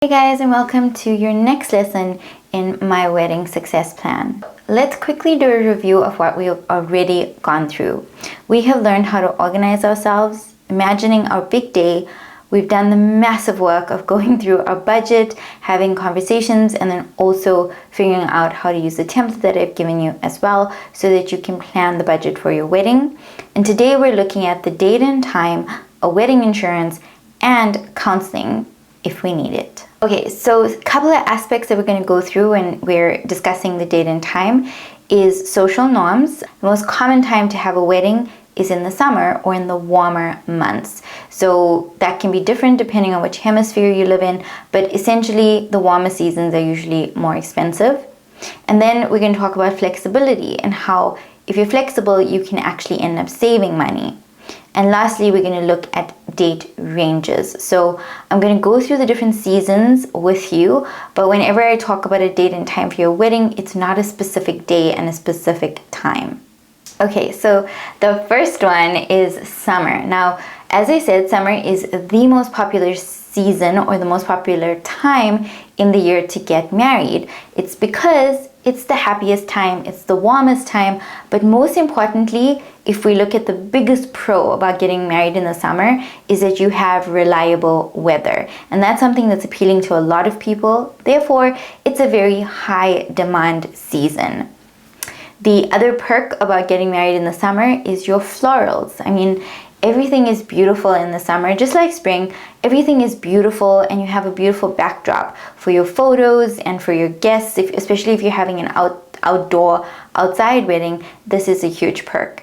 Hey guys, and welcome to your next lesson in my wedding success plan. Let's quickly do a review of what we've already gone through. We have learned how to organize ourselves, imagining our big day. We've done the massive work of going through our budget, having conversations, and then also figuring out how to use the template that I've given you as well so that you can plan the budget for your wedding. And today we're looking at the date and time, a wedding insurance, and counseling if we need it. Okay, so a couple of aspects that we're going to go through when we're discussing the date and time is social norms. The most common time to have a wedding is in the summer or in the warmer months. So that can be different depending on which hemisphere you live in, but essentially the warmer seasons are usually more expensive. And then we're going to talk about flexibility and how if you're flexible, you can actually end up saving money. And lastly, we're going to look at date ranges. So I'm going to go through the different seasons with you, but whenever I talk about a date and time for your wedding, it's not a specific day and a specific time. Okay, so the first one is summer. Now, as I said, summer is the most popular season or the most popular time in the year to get married. It's because it's the happiest time, it's the warmest time, but most importantly, if we look at the biggest pro about getting married in the summer is that you have reliable weather. And that's something that's appealing to a lot of people. Therefore, it's a very high demand season. The other perk about getting married in the summer is your florals. I mean, everything is beautiful in the summer, just like spring. Everything is beautiful and you have a beautiful backdrop for your photos and for your guests, especially if you're having an outside wedding. This is a huge perk.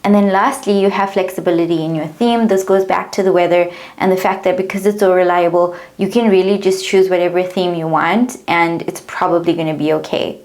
And then lastly, you have flexibility in your theme. This goes back to the weather and the fact that because it's so reliable, you can really just choose whatever theme you want and it's probably going to be okay.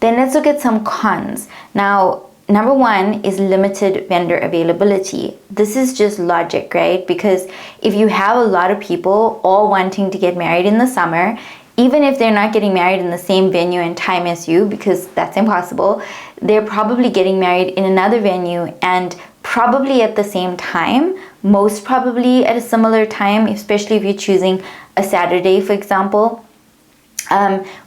Then let's look at some cons. Now, number one is limited vendor availability. This is just logic, right? Because if you have a lot of people all wanting to get married in the summer, even if they're not getting married in the same venue and time as you, because that's impossible, they're probably getting married in another venue and probably at the same time, most probably at a similar time, especially if you're choosing a Saturday, for example.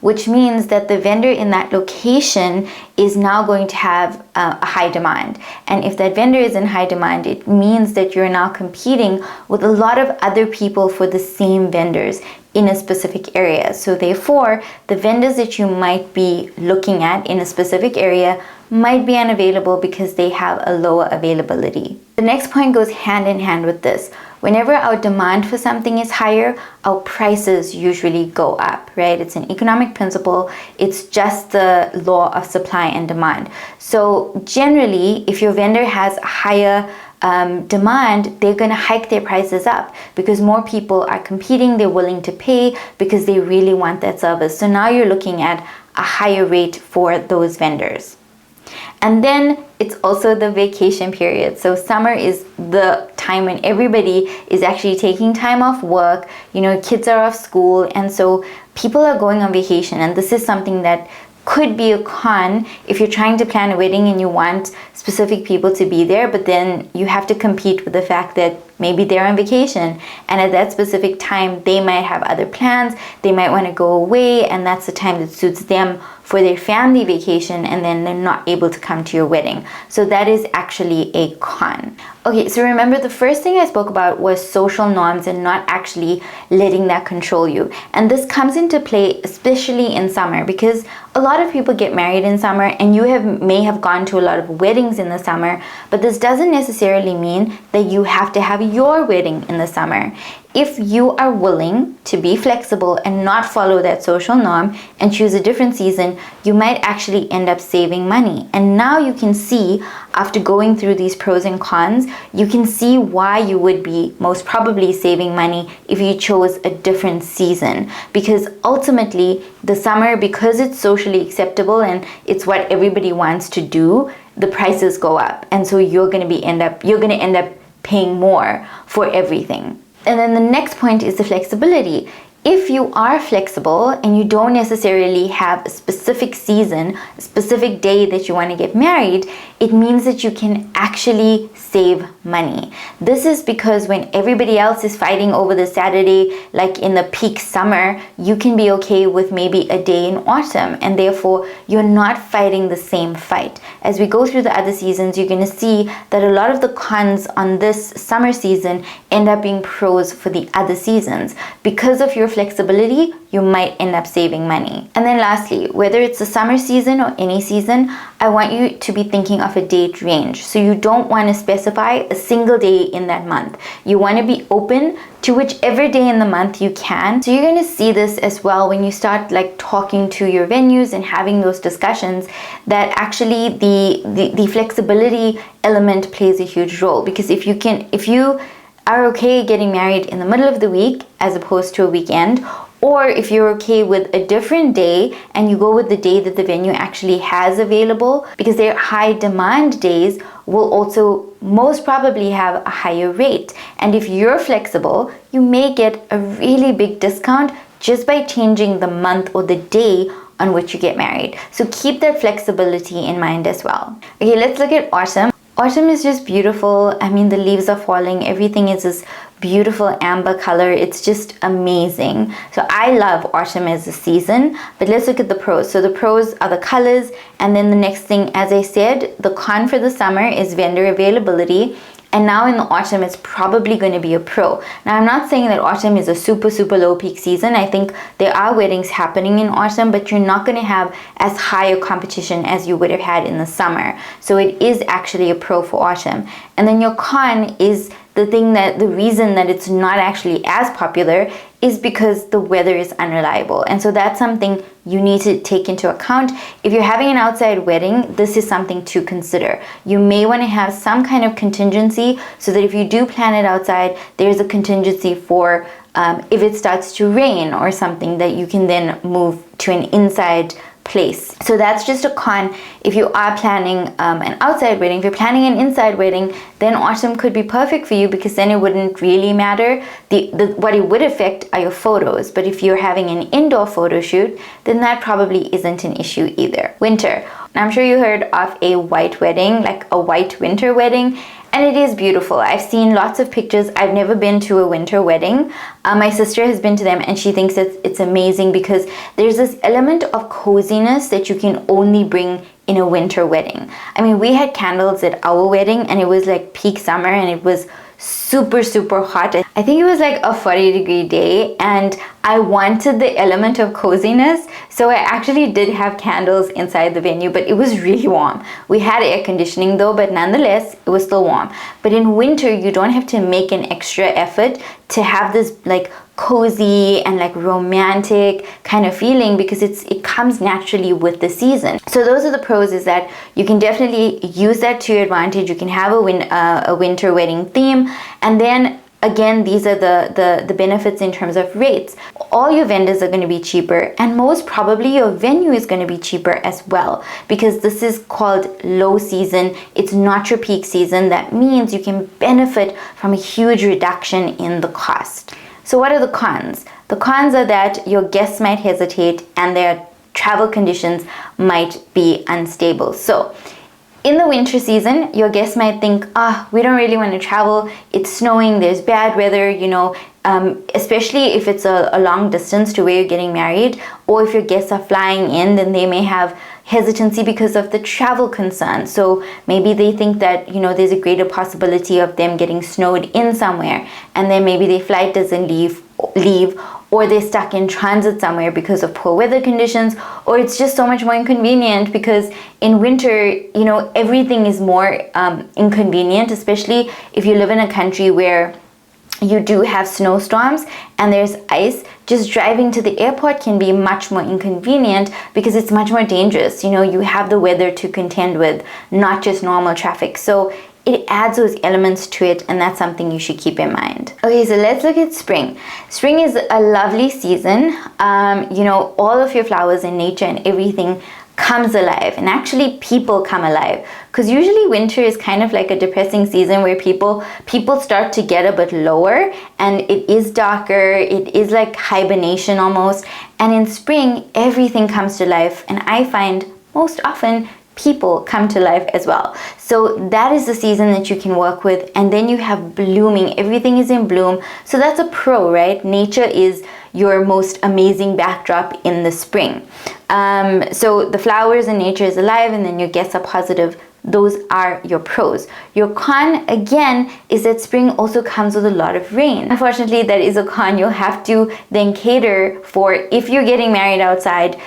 Which means that the vendor in that location is now going to have a high demand. And if that vendor is in high demand, it means that you're now competing with a lot of other people for the same vendors in a specific area. So therefore, the vendors that you might be looking at in a specific area might be unavailable because they have a lower availability. The next point goes hand in hand with this. Whenever our demand for something is higher, our prices usually go up, right? It's an economic principle. It's just the law of supply and demand. So generally, if your vendor has a higher demand, they're going to hike their prices up because more people are competing, they're willing to pay because they really want that service. So now you're looking at a higher rate for those vendors. And then it's also the vacation period. So summer is the time when everybody is actually taking time off work, kids are off school, and so people are going on vacation. And this is something that could be a con if you're trying to plan a wedding and you want specific people to be there, but then you have to compete with the fact that maybe they're on vacation and at that specific time they might have other plans, they might want to go away, and that's the time that suits them for their family vacation, and then they're not able to come to your wedding. So that is actually a con. Okay, so remember the first thing I spoke about was social norms and not actually letting that control you. And this comes into play especially in summer because a lot of people get married in summer and you may have gone to a lot of weddings in the summer, but this doesn't necessarily mean that you have to have your wedding in the summer. If you are willing to be flexible and not follow that social norm and choose a different season, you might actually end up saving money. And now you can see, after going through these pros and cons, you can see why you would be most probably saving money if you chose a different season. Because ultimately, the summer, because it's socially acceptable and it's what everybody wants to do, the prices go up. And so you're going to end up paying more for everything. And then the next point is the flexibility. if you are flexible and you don't necessarily have a specific season, a specific day that you want to get married, it means that you can actually save money. This is because when everybody else is fighting over the Saturday, like in the peak summer, you can be okay with maybe a day in autumn, and therefore you're not fighting the same fight. As we go through the other seasons, you're going to see that a lot of the cons on this summer season end up being pros for the other seasons. Because of your flexibility, you might end up saving money. And then lastly, whether it's the summer season or any season, I want you to be thinking of a date range. So you don't want to specify a single day in that month. You want to be open to whichever day in the month you can. So you're going to see this as well when you start like talking to your venues and having those discussions, that actually the flexibility element plays a huge role. Because if you are okay getting married in the middle of the week as opposed to a weekend, or if you're okay with a different day and you go with the day that the venue actually has available, because their high demand days will also most probably have a higher rate. And if you're flexible, you may get a really big discount just by changing the month or the day on which you get married. So keep that flexibility in mind as well. Okay, let's look at autumn. Autumn is just beautiful. I mean, the leaves are falling. Everything is this beautiful amber color. It's just amazing. So I love autumn as a season, but let's look at the pros. So the pros are the colors, and then the next thing, as I said, the con for the summer is vendor availability. And now in the autumn, it's probably going to be a pro. Now, I'm not saying that autumn is a super, super low peak season. I think there are weddings happening in autumn, but you're not going to have as high a competition as you would have had in the summer. So it is actually a pro for autumn. And then your con is the reason that it's not actually as popular is because the weather is unreliable. And so that's something you need to take into account. If you're having an outside wedding, this is something to consider. You may want to have some kind of contingency so that if you do plan it outside, there's a contingency for if it starts to rain or something, that you can then move to an inside place. So that's just a con if you are planning an outside wedding. If you're planning an inside wedding, then autumn could be perfect for you, because then it wouldn't really matter. What it would affect are your photos. But if you're having an indoor photo shoot, then that probably isn't an issue either. Winter. I'm sure you heard of a white wedding, like a white winter wedding. And it is beautiful. I've seen lots of pictures. I've never been to a winter wedding. My sister has been to them, and she thinks it's amazing because there's this element of coziness that you can only bring in a winter wedding. I mean, we had candles at our wedding, and it was like peak summer, and it was super, super hot. I think it was like a 40-degree day, and I wanted the element of coziness, so I actually did have candles inside the venue, but it was really warm. We had air conditioning though, but nonetheless, it was still warm. But in winter, you don't have to make an extra effort to have this like cozy and like romantic kind of feeling, because it comes naturally with the season. So those are the pros, is that you can definitely use that to your advantage. You can have a winter wedding theme, and then again, these are the benefits in terms of rates. All your vendors are going to be cheaper, and most probably your venue is going to be cheaper as well, because this is called low season. It's not your peak season. That means you can benefit from a huge reduction in the cost. So what are the cons? The cons are that your guests might hesitate and their travel conditions might be unstable. So in the winter season, your guests might think, we don't really want to travel. It's snowing, there's bad weather, especially if it's a long distance to where you're getting married, or if your guests are flying in, then they may have hesitancy because of the travel concern. So maybe they think that, there's a greater possibility of them getting snowed in somewhere, and then maybe their flight doesn't leave, or they're stuck in transit somewhere because of poor weather conditions, or it's just so much more inconvenient because in winter, everything is more inconvenient, especially if you live in a country where you do have snowstorms and there's ice. Just driving to the airport can be much more inconvenient because it's much more dangerous. You have the weather to contend with, not just normal traffic. So it adds those elements to it, and that's something you should keep in mind. Okay, so let's look at spring. Spring is a lovely season. All of your flowers and nature and everything comes alive, and actually people come alive, because usually winter is kind of like a depressing season where people start to get a bit lower, and it is darker, it is like hibernation almost. And in spring everything comes to life, and I find most often people come to life as well. So that is the season that you can work with. And then you have blooming, everything is in bloom. So that's a pro, right? Nature is your most amazing backdrop in the spring. So the flowers and nature is alive, and then your guests are positive. Those are your pros. Your con, again, is that spring also comes with a lot of rain. Unfortunately, that is a con. You'll have to then cater for if you're getting married outside.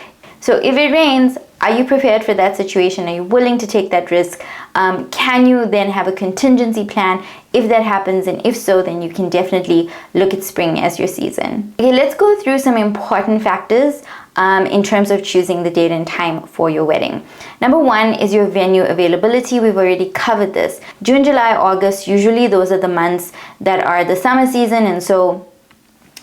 So if it rains, are you prepared for that situation? Are you willing to take that risk? Can you then have a contingency plan if that happens? And if so, then you can definitely look at spring as your season. Okay, let's go through some important factors in terms of choosing the date and time for your wedding. Number one is your venue availability. We've already covered this. June, July, August, usually those are the months that are the summer season, and so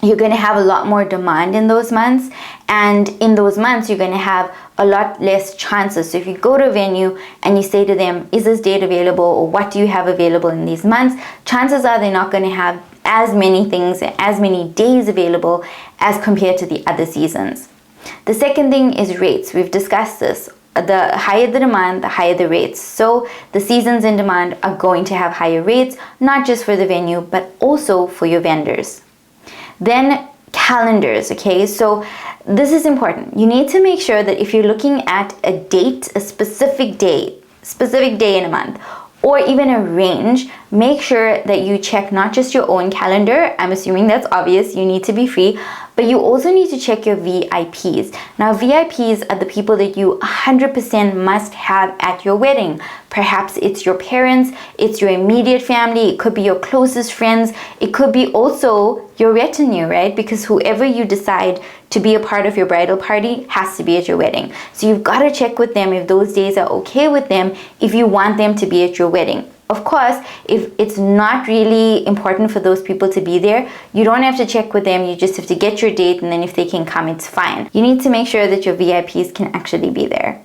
you're going to have a lot more demand in those months, and in those months you're going to have a lot less chances. So if you go to a venue and you say to them, is this date available, or what do you have available in these months, chances are they're not going to have as many things, as many days available as compared to the other seasons. The second thing is rates. We've discussed this. The higher the demand, the higher the rates. So the seasons in demand are going to have higher rates, not just for the venue, but also for your vendors. Then calendars, okay? So this is important. You need to make sure that if you're looking at a date, a specific day in a month, or even a range, make sure that you check not just your own calendar. I'm assuming that's obvious, you need to be free, but you also need to check your VIPs. Now, VIPs are the people that you 100% must have at your wedding. Perhaps it's your parents, it's your immediate family, it could be your closest friends, it could be also your retinue, right? Because whoever you decide to be a part of your bridal party has to be at your wedding. So you've got to check with them if those days are okay with them, if you want them to be at your wedding. Of course, if it's not really important for those people to be there, you don't have to check with them. You just have to get your date, and then if they can come, it's fine. You need to make sure that your VIPs can actually be there.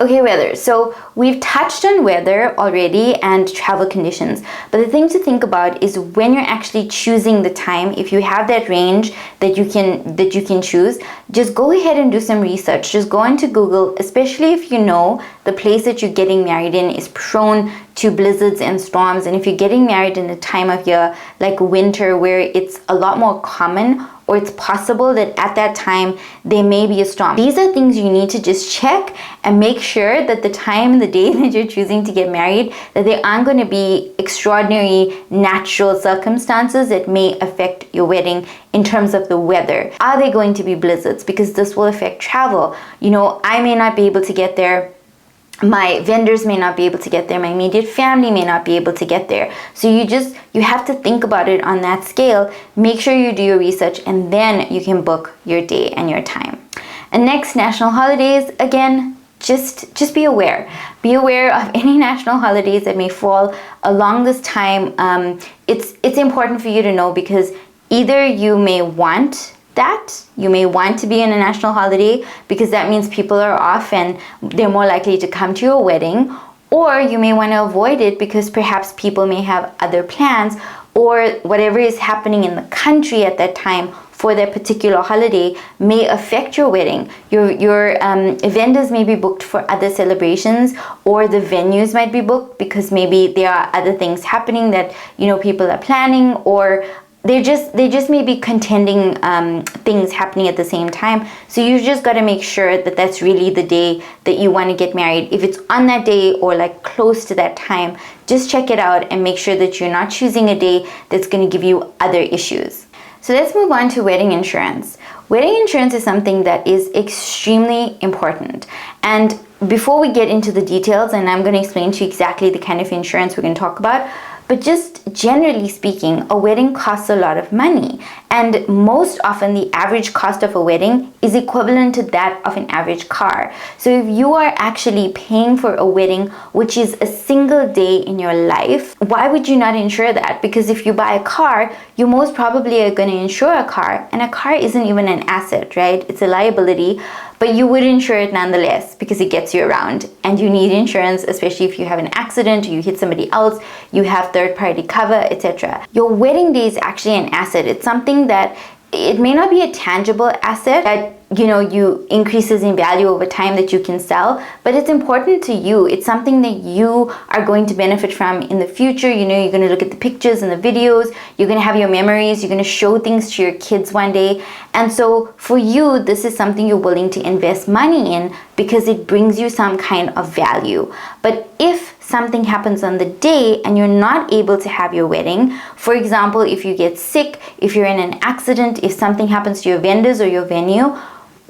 Okay, weather. So we've touched on weather already and travel conditions, but the thing to think about is when you're actually choosing the time. If you have that range that you can choose, just go ahead and do some research. Just go into Google, especially if you know the place that you're getting married in is prone to blizzards and storms, and if you're getting married in a time of year like winter where it's a lot more common, or it's possible that at that time there may be a storm. These are things you need to just check and make sure that the time and the day that you're choosing to get married, that there aren't going to be extraordinary natural circumstances that may affect your wedding in terms of the weather. Are there going to be blizzards? Because this will affect travel. You know, I may not be able to get there. My vendors may not be able to get there, my immediate family may not be able to get there. So you have to think about it on that scale. Make sure you do your research, and then you can book your day and your time. And next, national holidays. Again, just be aware. Be aware of any national holidays that may fall along this time. It's important for you to know, because either you may want to be in a national holiday because that means people are off and they're more likely to come to your wedding, or you may want to avoid it because perhaps people may have other plans, or whatever is happening in the country at that time for that particular holiday may affect your wedding. Your vendors may be booked for other celebrations, or the venues might be booked because maybe there are other things happening that people are planning, or they just may be contending things happening at the same time. So you just got to make sure that that's really the day that you want to get married. If it's on that day or like close to that time, just check it out and make sure that you're not choosing a day that's going to give you other issues. So let's move on to wedding insurance. Wedding insurance is something that is extremely important. And before we get into the details, and I'm going to explain to you exactly the kind of insurance we're going to talk about, but just generally speaking, a wedding costs a lot of money. And most often the average cost of a wedding is equivalent to that of an average car. So if you are actually paying for a wedding, which is a single day in your life, why would you not insure that? Because if you buy a car, you most probably are going to insure a car, and a car isn't even an asset, right? It's a liability. but you would insure it nonetheless because it gets you around, and you need insurance, especially if you have an accident or you hit somebody else, you have third-party cover, etc. Your wedding day is actually an asset. It's something that it may not be a tangible asset that you increases in value over time that you can sell, but it's important to you. It's something that you are going to benefit from in the future. You're going to look at the pictures and the videos, you're going to have your memories, you're going to show things to your kids one day. And so for you, this is something you're willing to invest money in because it brings you some kind of value. But if something happens on the day and you're not able to have your wedding, for example, if you get sick, if you're in an accident, if something happens to your vendors or your venue,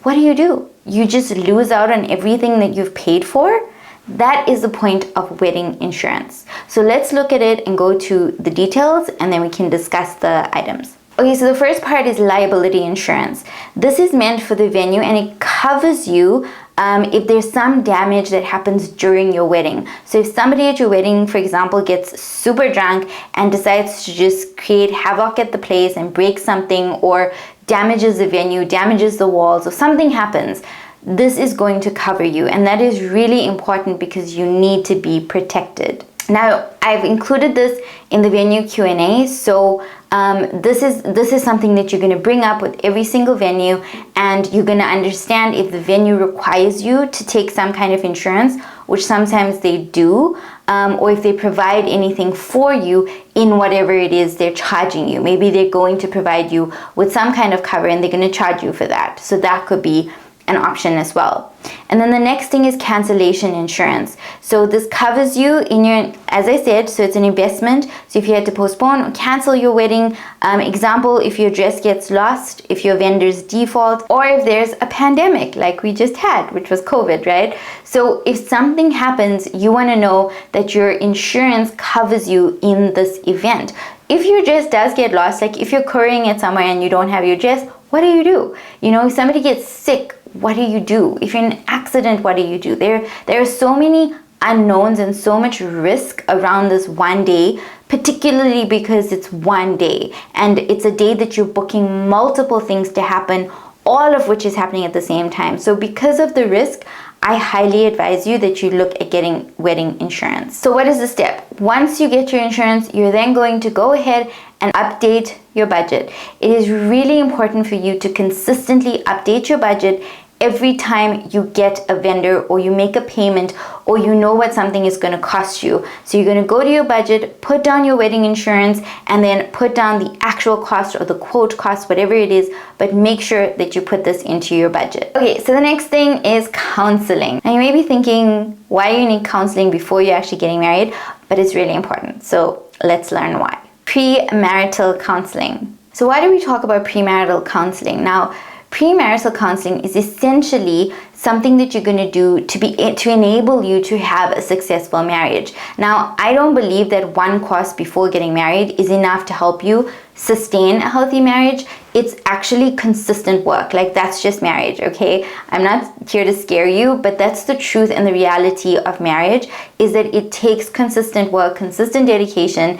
what do? You just lose out on everything that you've paid for? That is the point of wedding insurance. So let's look at it and go to the details, and then we can discuss the items. Okay, so the first part is liability insurance. This is meant for the venue, and it covers you if there's some damage that happens during your wedding. So if somebody at your wedding, for example, gets super drunk and decides to just create havoc at the place and break something, or damages the venue, damages the walls, or something happens, this is going to cover you. And that is really important because you need to be protected. Now, I've included this in the venue Q&A, so this is something that you're going to bring up with every single venue, and you're going to understand if the venue requires you to take some kind of insurance, which sometimes they do, or if they provide anything for you in whatever it is they're charging you. Maybe they're going to provide you with some kind of cover and they're going to charge you for that. So that could be an option as well. And then the next thing is cancellation insurance. So this covers you in your, as I said, so it's an investment. So if you had to postpone or cancel your wedding, example, if your dress gets lost, if your vendors default, or if there's a pandemic like we just had, which was COVID, right? So if something happens, you want to know that your insurance covers you in this event. If your dress does get lost, like if you're currying it somewhere and you don't have your dress, what do? If somebody gets sick, what do? If you're in an accident, what do? There are so many unknowns and so much risk around this one day, particularly because it's one day and it's a day that you're booking multiple things to happen, all of which is happening at the same time. So because of the risk, I highly advise you that you look at getting wedding insurance. So what is the step? Once you get your insurance, you're then going to go ahead and update your budget. It is really important for you to consistently update your budget every time you get a vendor or you make a payment or you know what something is going to cost you. So you're going to go to your budget, put down your wedding insurance, and then put down the actual cost or the quote cost, whatever it is, but make sure that you put this into your budget. Okay, so the next thing is counseling. Now you may be thinking, why do you need counseling before you're actually getting married? But it's really important. So let's learn why. Premarital counseling. So why do we talk about premarital counseling? Now, premarital counseling is essentially something that you're going to do to enable you to have a successful marriage. Now, I don't believe that one course before getting married is enough to help you sustain a healthy marriage. It's actually consistent work. Like, that's just marriage, okay? I'm not here to scare you, but that's the truth and the reality of marriage, is that it takes consistent work, consistent dedication,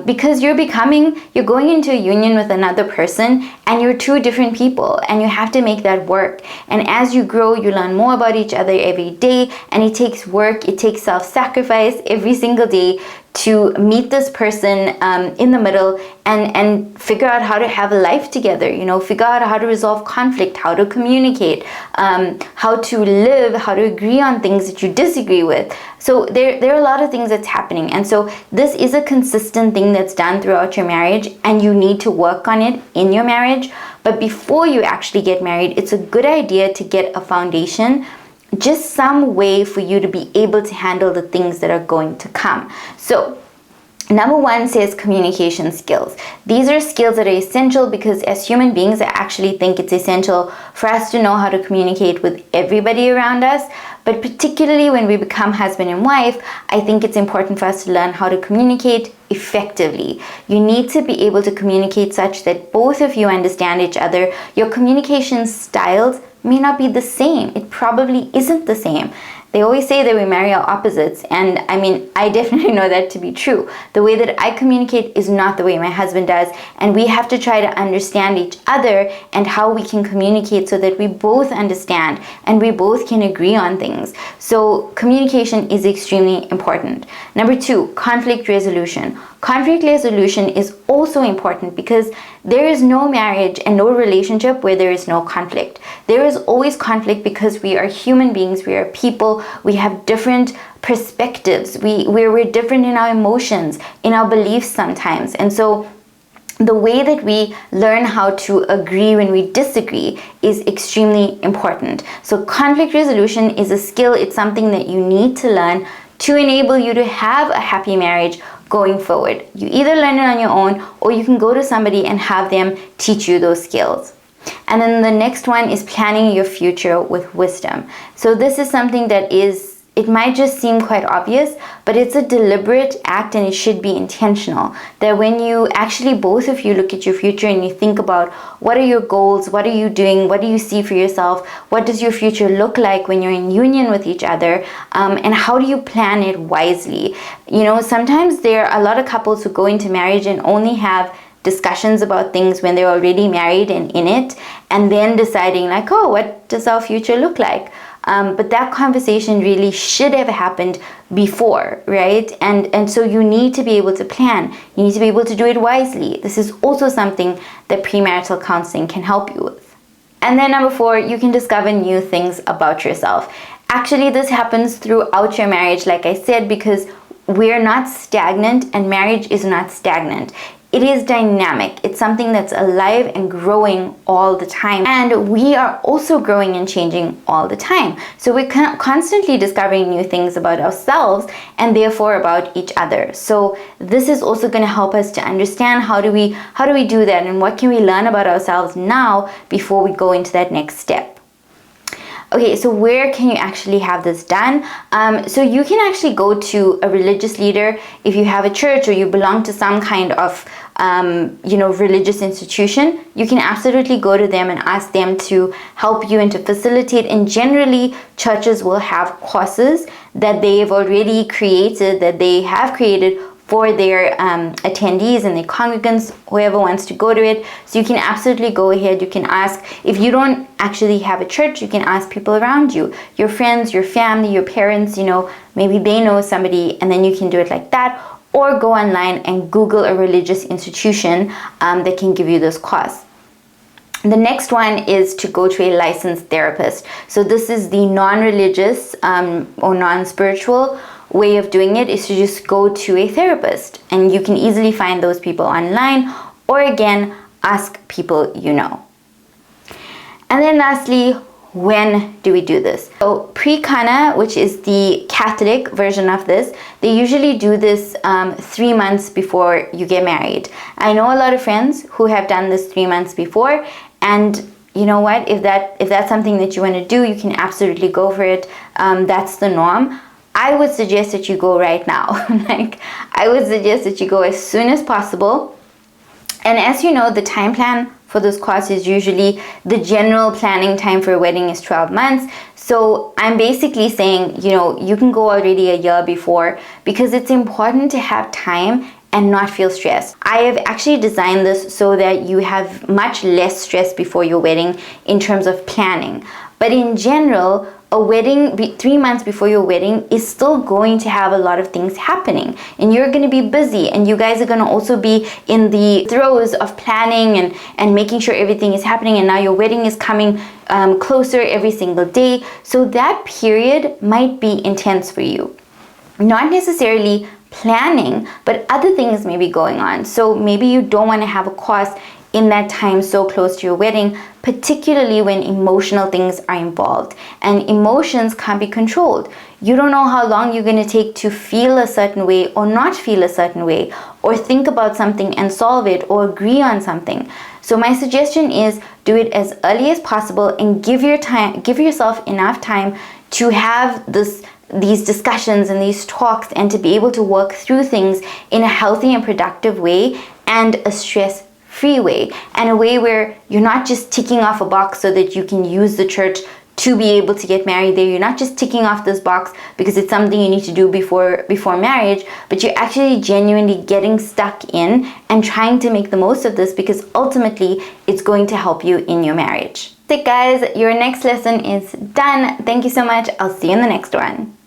because you're going into a union with another person, and you're two different people, and you have to make that work. And as you grow, you learn more about each other every day, and it takes work, it takes self-sacrifice every single day to meet this person in the middle and figure out how to have a life together, figure out how to resolve conflict, how to communicate, how to live, how to agree on things that you disagree with. So there are a lot of things that's happening. And so this is a consistent thing that's done throughout your marriage, and you need to work on it in your marriage. But before you actually get married, it's a good idea to get a foundation, just some way for you to be able to handle the things that are going to come. So number one says communication skills. These are skills that are essential because as human beings, I actually think it's essential for us to know how to communicate with everybody around us. But particularly when we become husband and wife, I think it's important for us to learn how to communicate effectively. You need to be able to communicate such that both of you understand each other. Your communication styles may not be the same. It probably isn't the same. They always say that we marry our opposites, and I mean, I definitely know that to be true. The way that I communicate is not the way my husband does, and we have to try to understand each other and how we can communicate so that we both understand and we both can agree on things. So communication is extremely important. Number 2, conflict resolution. Conflict resolution is also important because there is no marriage and no relationship where there is no conflict. There is always conflict because we are human beings, we are people, we have different perspectives, we're different in our emotions, in our beliefs sometimes. And so the way that we learn how to agree when we disagree is extremely important. So conflict resolution is a skill, it's something that you need to learn to enable you to have a happy marriage going forward. You either learn it on your own or you can go to somebody and have them teach you those skills. And then the next one is planning your future with wisdom. So this is something that it might just seem quite obvious, but it's a deliberate act and it should be intentional. That when you actually, both of you look at your future and you think about what are your goals, what are you doing, what do you see for yourself, what does your future look like when you're in union with each other, and how do you plan it wisely? You know, sometimes there are a lot of couples who go into marriage and only have discussions about things when they're already married and in it, and then deciding like, oh, what does our future look like? But that conversation really should have happened before, right? And so you need to be able to plan. You need to be able to do it wisely. This is also something that premarital counseling can help you with. And then number 4, you can discover new things about yourself. Actually, this happens throughout your marriage, like I said, because we're not stagnant and marriage is not stagnant. It is dynamic. It's something that's alive and growing all the time. And we are also growing and changing all the time. So we're constantly discovering new things about ourselves and therefore about each other. So this is also going to help us to understand how do we do that and what can we learn about ourselves now before we go into that next step. Okay, so where can you actually have this done? So you can actually go to a religious leader if you have a church or you belong to some kind of religious institution. You can absolutely go to them and ask them to help you and to facilitate. And generally, churches will have courses that they have already created, that they have created for their attendees and their congregants, whoever wants to go to it. So you can absolutely go ahead. You can ask, if you don't actually have a church, you can ask people around you, your friends, your family, your parents, maybe they know somebody, and then you can do it like that. Or go online and Google a religious institution that can give you this course. The next one is to go to a licensed therapist. So this is the non-religious or non-spiritual way of doing it, is to just go to a therapist, and you can easily find those people online, or again, ask people you know. And then lastly, when do we do this? So pre-Kana, which is the Catholic version of this, they usually do this 3 months before you get married. I know a lot of friends who have done this 3 months before, and you know what, if that's something that you want to do, you can absolutely go for it. That's the norm. I would suggest that you go right now. I would suggest that you go as soon as possible. And as you know, the time plan for this course is usually, the general planning time for a wedding is 12 months. So I'm basically saying, you can go already a year before, because it's important to have time and not feel stressed. I have actually designed this so that you have much less stress before your wedding in terms of planning. But in general, a wedding 3 months before your wedding is still going to have a lot of things happening, and you're going to be busy, and you guys are going to also be in the throes of planning and making sure everything is happening, and now your wedding is coming closer every single day. So that period might be intense for you. Not necessarily planning, but other things may be going on. So maybe you don't want to have a course in that time so close to your wedding, particularly when emotional things are involved, and emotions can't be controlled. You don't know how long you're going to take to feel a certain way or not feel a certain way, or think about something and solve it, or agree on something. So my suggestion is do it as early as possible and give yourself enough time to have these discussions and these talks, and to be able to work through things in a healthy and productive way, and a stress-free way, and a way where you're not just ticking off a box so that you can use the church to be able to get married there. You're not just ticking off this box because it's something you need to do before marriage, but you're actually genuinely getting stuck in and trying to make the most of this, because ultimately it's going to help you in your marriage. That's it, guys. Your next lesson is done. Thank you so much. I'll see you in the next one.